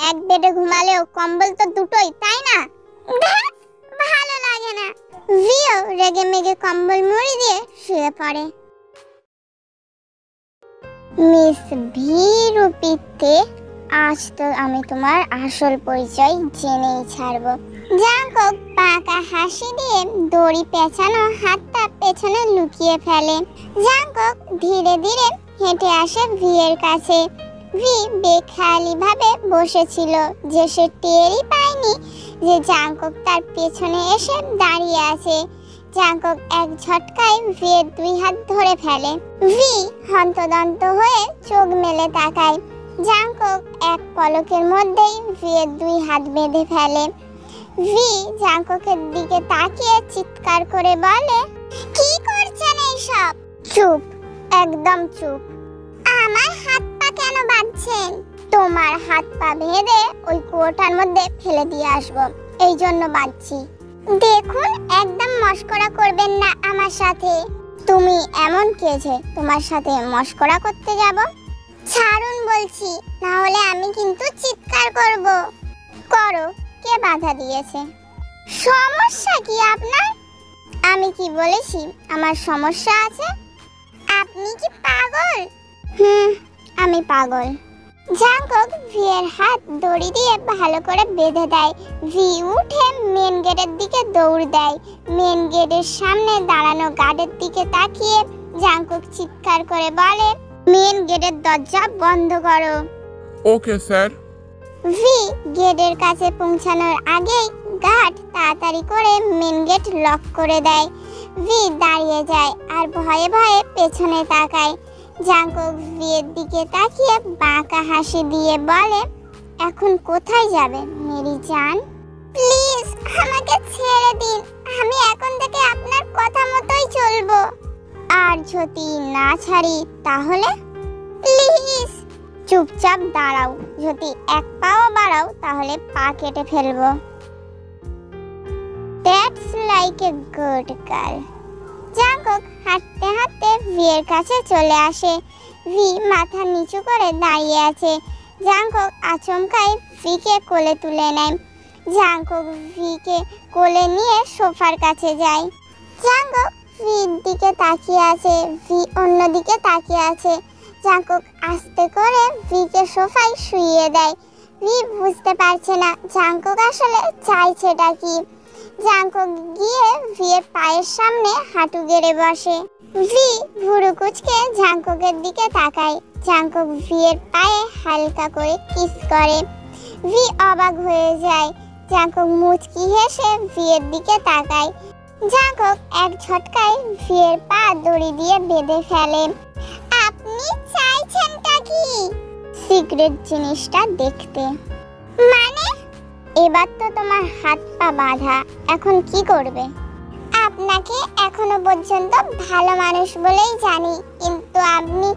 এক বেডে ঘুমালেও কম্বল তো দুটোই, তাই না? ভালো লাগে না। ভিও রেগে মেগে কম্বল মুড়ি দিয়ে শুয়ে পড়ে। মিস ভি রূপিতে, আজ তো আমি তোমার আসল পরিচয় জেনেই ছাড়বো। জাঙ্কক বাঁকা হাসি দিয়ে দড়ি পেঁচানো হাতটা পেছনে লুকিয়ে ফেলে। জাঙ্কক ধীরে ধীরে হেঁটে আসে ভি এর কাছে। ভি বেখেয়ালি ভাবে বসেছিল যে সে টেরই পায়নি যে জাঙ্কক তার পেছনে এসে দাঁড়িয়ে আছে। জাঙ্কক এক ঝটকায় ভি এর দুই হাত ধরে ফেলে। ভি হন্তদন্ত হয়ে চোখ মেলে তাকায়। জাঙ্কক এক পলকের মধ্যেই ভি এর দুই হাত বেঁধে ফেলে। ভি জাঙ্ককের দিকে তাকিয়ে চিৎকার করে বলে, কি করছেন এইসব? চুপ, একদম চুপ। আমার হাত পা কেন বাঁধছেন? তোমার হাত পা বেঁধে ওই কুয়োটার মধ্যে ফেলে দিয়ে আসবো, এই জন্য বাঁধছি। দেখুন, একদম মস্করা করবেন না আমার সাথে। তুমি এমন কে যে তোমার সাথে মস্করা করতে যাব? ছাড়ুন বলছি, না হলে আমি কিন্তু চিৎকার করব। করো, কে বাধা দিয়েছে? সমস্যা কি আপনার? আমি কি বলেছি আমার সমস্যা আছে? আপনি কি পাগল? আমি পাগল। জাঙ্কক ভি এর হাত দড়ি দিয়ে ভালো করে বেঁধে দেয়। ভি উঠে মেন গেটের দিকে দৌড় দেয়। মেন গেটের সামনে দাঁড়ানো গার্ডের দিকে তাকিয়ে জাঙ্কক চিৎকার করে বলে, মেন গেটের দরজা বন্ধ করো। Okay sir. ভি গেটের কাছে পৌঁছানোর আগেই গার্ড তাড়াতাড়ি করে মেন গেট লক করে দেয়। ভি দাঁড়িয়ে যায় আর ভয়ে ভয়ে পেছনে তাকায়। জাঙ্কক ভি এর দিকে তাকিয়ে বাঁকা হাসি দিয়ে বলে, এখন কোথায় যাবে মেরি জান? প্লিজ আমাকে ছেড়ে দিন, আমি এখন থেকে আপনার কথা মতোই চলবো। আর যদি না ছাড়ি তাহলে? প্লিজ চুপচাপ দাঁড়াও, যদি এক পাও বাড়াও তাহলে পা কেটে ফেলবো। That's like a good girl. জাঙ্কক হাঁটতে হাঁটতে ভি এর কাছে চলে আসে। ভি মাথা নিচু করে দাঁড়িয়ে আছে। জাঙ্কক আচমকাই ভিকে কোলে তুলে নেয়। জাঙ্কক ভিকে কোলে নিয়ে সোফার কাছে যায়। জাঙ্কক ভির দিকে তাকিয়ে আছে, ভি অন্যদিকে তাকিয়ে আছে। জাঙ্কক আস্তে করে ভিকে সোফায় শুইয়ে দেয়। ভি বুঝতে পারছে না জাঙ্কক আসলে চাইছেটা কি। জাঙ্কক গিয়ে ভি এর পায়ের সামনে হাঁটু গেড়ে বসে। ভি ভুরু কুঁচকে জাঙ্ককের দিকে তাকায়। জাঙ্কক ভি এর পায়ে হালকা করে কিস করে। ভি অবাক হয়ে যায়। জাঙ্কক মুচকি হেসে ভি এর দিকে তাকায়। জাঙ্কক এক ঝটকায় ভি এর পা দড়ি দিয়ে বেঁধে ফেলে। আপনি চাইছেনটা কি? সিক্রেট জিনিসটা দেখতে। মানে? এবার তো তোমার হাত পা বাঁধা, এখন কি করবে? আপনাকে এখনো পর্যন্ত ভালো মানুষ বলেই জানি, কিন্তু আপনি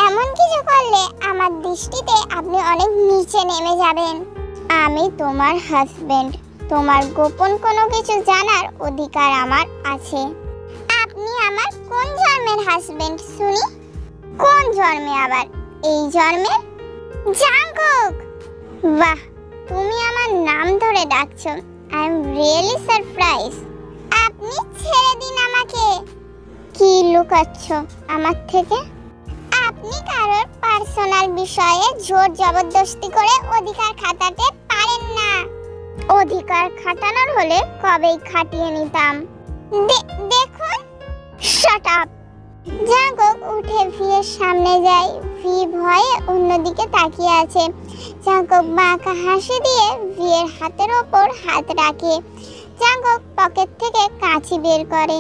এমন কিছু করলে আমার দৃষ্টিতে আপনি অনেক নিচে নেমে যাবেন। আমি তোমার হাজবেন্ড, তোমার গোপন কোনো কিছু জানার অধিকার আমার আছে। আপনি আমার কোন জন্মের হাজবেন্ড শুনি? কোন জন্মে আবার? এই জন্মে? জাঙ্কক! বাহ, তুমি আমার নাম ধরে ডাকছো। I am really surprise. আপনি ছেড়ে দিন আমাকে। কি লুকাচ্ছ আমার থেকে? আপনি কারোর পার্সোনাল বিষয়ে জোর জবরদস্তি করে অধিকার খাটাতে পারেন না। অধিকার খাটানোর হলে কবেই খাটিয়ে নিতাম। দেখুন। Shut up. জাঙ্কক উঠে ভি এর সামনে যায়। ভি ভয়ে অন্যদিকে তাকিয়ে আছে। জাঙ্কক বাঁকা হাসি দিয়ে ভি এর হাতের ওপর হাত রাখে। জাঙ্কক পকেট থেকে কাঁচি বের করে।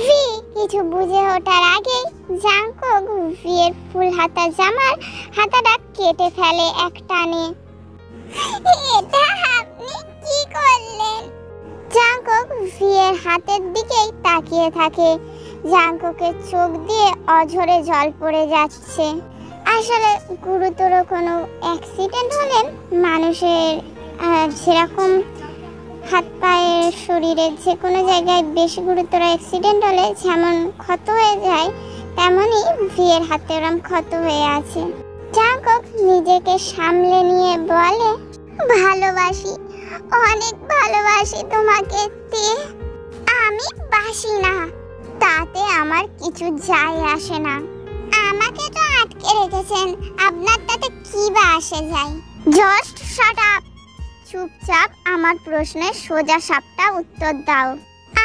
ভি কিছু বুঝে ওঠার আগেই জাঙ্কক ভি এর ফুল হাতা জামার হাতাটা কেটে ফেলে এক টানে। এটা আপনি কি করলেন? জাঙ্কক ভি এর হাতের দিকেই তাকিয়ে থাকে। জাঙ্ককের চোখ দিয়ে অঝরে জল পড়ে যাচ্ছে। আসলে গুরুতর কোনো অ্যাক্সিডেন্ট হলে মানুষের যেরকম হাত পায়ের শরীরের যে কোনো জায়গায় বেশি গুরুতর অ্যাক্সিডেন্ট হলে যেমন ক্ষত হয়ে যায়, তেমনই ভি এর হাতে ওরম ক্ষত হয়ে আছে। জাঙ্কক নিজেকে সামলে নিয়ে বলে, ভালোবাসি, অনেক ভালোবাসি তোমাকে তে। আমি বাসি না, তাতে আমার কিছু যায় আসে না। আমাকে তো আটকে রেখেছেন, আপনার তাতে কি বা আসে যায়? Just shut up. চুপচাপ আমার প্রশ্নের সোজা সাপটা উত্তর দাও।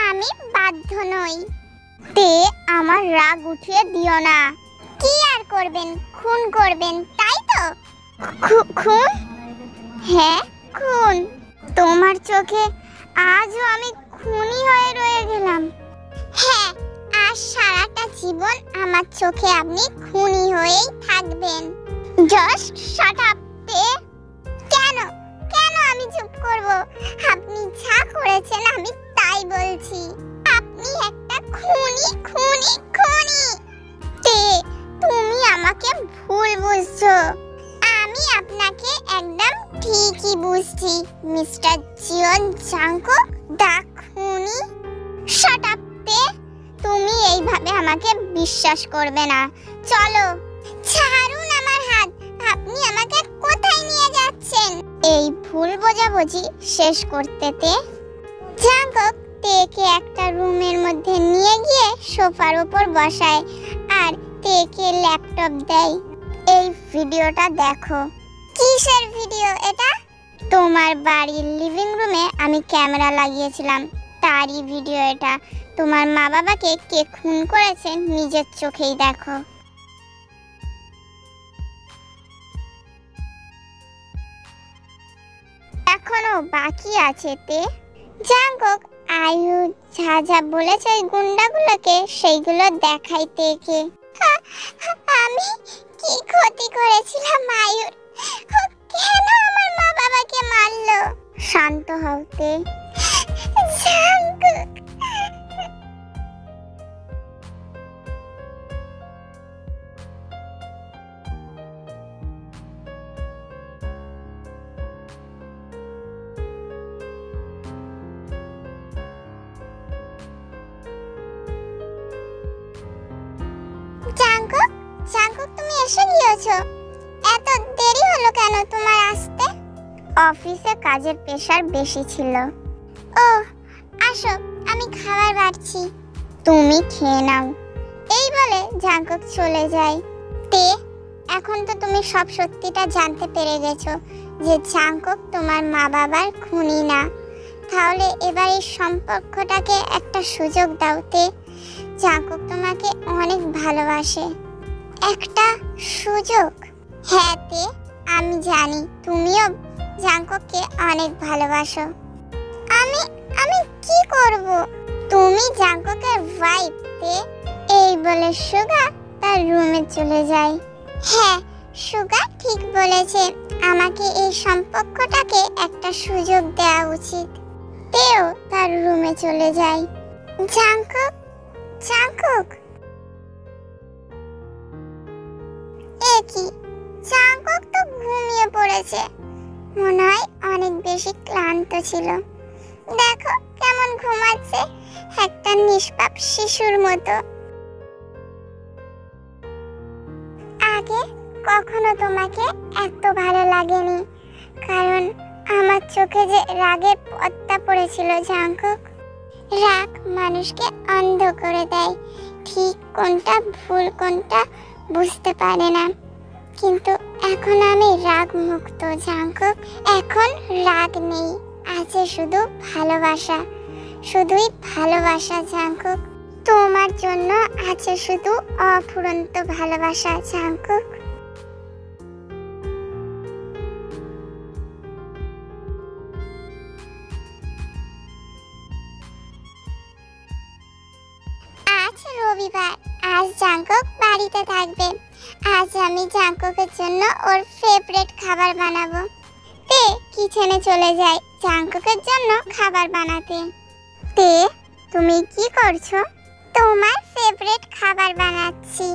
আমি বাধ্য নই। তে আমার রাগ উঠিয়ে দিও না। কি আর করবেন, খুন করবেন তাই তো? খুন? হ্যাঁ খুন। তোমার চোখে আজও আমি খুনি হয়ে রয়ে গেলাম। হ্যাঁ, আর সারাটা জীবন আমার চোখে আপনি খুনি হয়েই থাকবেন। জাস্ট শাট আপ তে। কেন কেন আমি চুপ করব? আপনি যা করেছেন আমি তাই বলছি। আপনি একটা খুনি খুনি খুনি। তে তুমি আমাকে ভুল বুঝছো। আমি আপনাকে একদম ঠিকই বুঝছি, মিস্টার জিওন জাংকুক দা খুনি। শাট আপ তে। তুমি এইভাবে আমাকে বিশ্বাস করবে না। চলো। ছাড়ুন আমার হাত। আপনি আমাকে কোথায় নিয়ে যাচ্ছেন? এই ভুল বোঝাবুঝি শেষ করতে তে জাংকুক তেকে একটা রুমের মধ্যে নিয়ে গিয়ে সোফার উপর বসায় আর তেকে ল্যাপটপ দেয়। এই ভিডিওটা দেখো। কিসের ভিডিও এটা? তোমার বাড়ির লিভিং রুমে আমি ক্যামেরা লাগিয়েছিলাম, তারই ভিডিও এটা। তোমার মা বাবাকে কে খুন করেছে নিজের চোখেই দেখো। এখনো বাকি আছে তে। জাংকুক আয়ু যা যা বলেছে ওই গুন্ডাগুলোকে সেইগুলো দেখাইতে কে। আমি কি ক্ষতি করেছিলাম আয়ুর? কেন আমার মা বাবাকে মারলো? শান্ত হও তে। জাংকুক জাংকুক জাংকুক তুমি এসে গিয়েছো? এত দেরি হলো কেন তোমার আসতে? অফিসে কাজের প্রেসার বেশি ছিল। ও আসো, আমি খাবার বাড়ছি। তুমি খেয়ে নাও। এই বলে জাংকুক চলে যায়। তে এখন তো তুমি সব সত্যিটা জানতে পেরে গেছো যে জাংকুক তোমার মা বাবার খুনি না। তাহলে এবার এই সম্পর্কটাকে একটা সুযোগ দাও তে। জাংকুক তোমাকে অনেক ভালোবাসে। একটা সুযোগ? হ্যাঁ তে, আমি জানি তুমিও জাংকুককে অনেক ভালোবাসো। আমি আমি কি করব? তুমি জাংকুকের ওয়াইফ তে। এই বলে সুগা তার রুমে চলে যায়। হ্যাঁ, সুগা ঠিক বলেছে, আমাকে এই সম্পর্কটাকে একটা সুযোগ দেওয়া উচিত। তেও তার রুমে চলে যায়। Jungkook Jungkook. কি জাংকুক তো ঘুমিয়ে পড়েছে, মনে হয় অনেক বেশি ক্লান্ত ছিল। দেখো কেমন ঘুমাচ্ছে, একটা নিষ্পাপ শিশুর মতো। আগে কখনো তোমাকে এত ভালো লাগেনি, কারণ আমার চোখে যে রাগের পর্দা পড়েছিল জাংকুক। রাগ মানুষকে অন্ধ করে দেয়, ঠিক কোনটা ভুল কোনটা বুঝতে পারে না। কিন্তু এখন আমি রাগ মুক্ত জাংকুক। এখন রাগ নেই, আছে শুধু ভালোবাসা, শুধুই ভালোবাসা জাংকুক। তোমার জন্য আছে শুধু অফুরন্ত ভালোবাসা জাংকুক। আজ রবিবার, আজ জাংকুক বাড়িতে থাকবে। আজ আমি জাংকুকের জন্য ওর ফেভারিট খাবার বানাবো। তে কিচেনে চলে যায় জাংকুকের জন্য খাবার বানাতে। তে তুমি কি করছো? তোমার ফেভারিট খাবার বানাচ্ছি।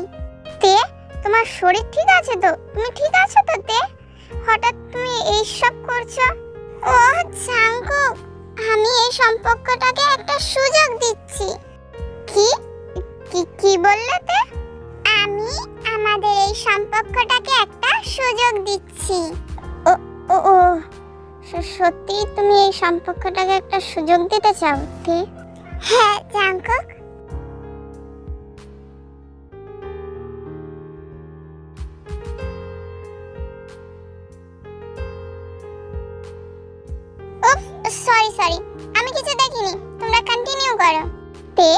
তে তোমার শরীর ঠিক আছে তো? তুমি ঠিক আছো তো তে? হঠাৎ তুমি এই সব করছো? ও জাংকুক, আমি এই সম্পর্কটাকে একটা সুযোগ দিচ্ছি। কি কি কি বললে তে? আমি আমাদের এই সম্পর্কটাকে একটা সুযোগ দিচ্ছি। ও ও ও সত্যি তুমি এই সম্পর্কটাকে একটা সুযোগ দিতে চাও তে? হ্যাঁ জাঙ্কুক। সরি আমি কিছু দেখিনি, তোমরা কন্টিনিউ করো। তে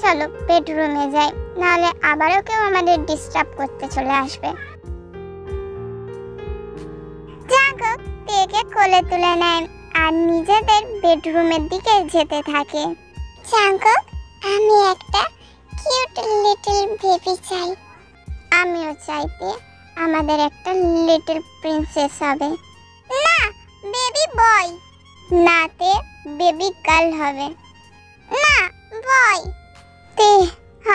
চলো বেডরুমে যাই, নাহলে আবারও কেউ আমাদের ডিস্টার্ব করতে চলে আসবে। জাঙ্কুক তেকে কোলে তুলে নেয় আর নিজেদের বেডরুমের দিকে যেতে থাকে। জাঙ্কুক, আমি একটা কিউট লিটল বেবি চাই। আমিও চাইতে আমাদের একটা লিটল প্রিন্সেস হবে। না, বেবি বয়। নাতে বেবি গার্ল হবে। না, বয়। তে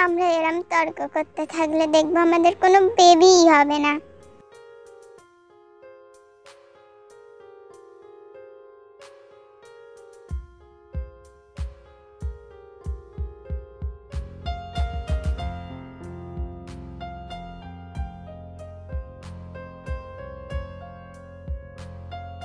আমরা এরম তর্ক করতে থাকলে দেখবো আমাদের কোনো বেবিই হবে না।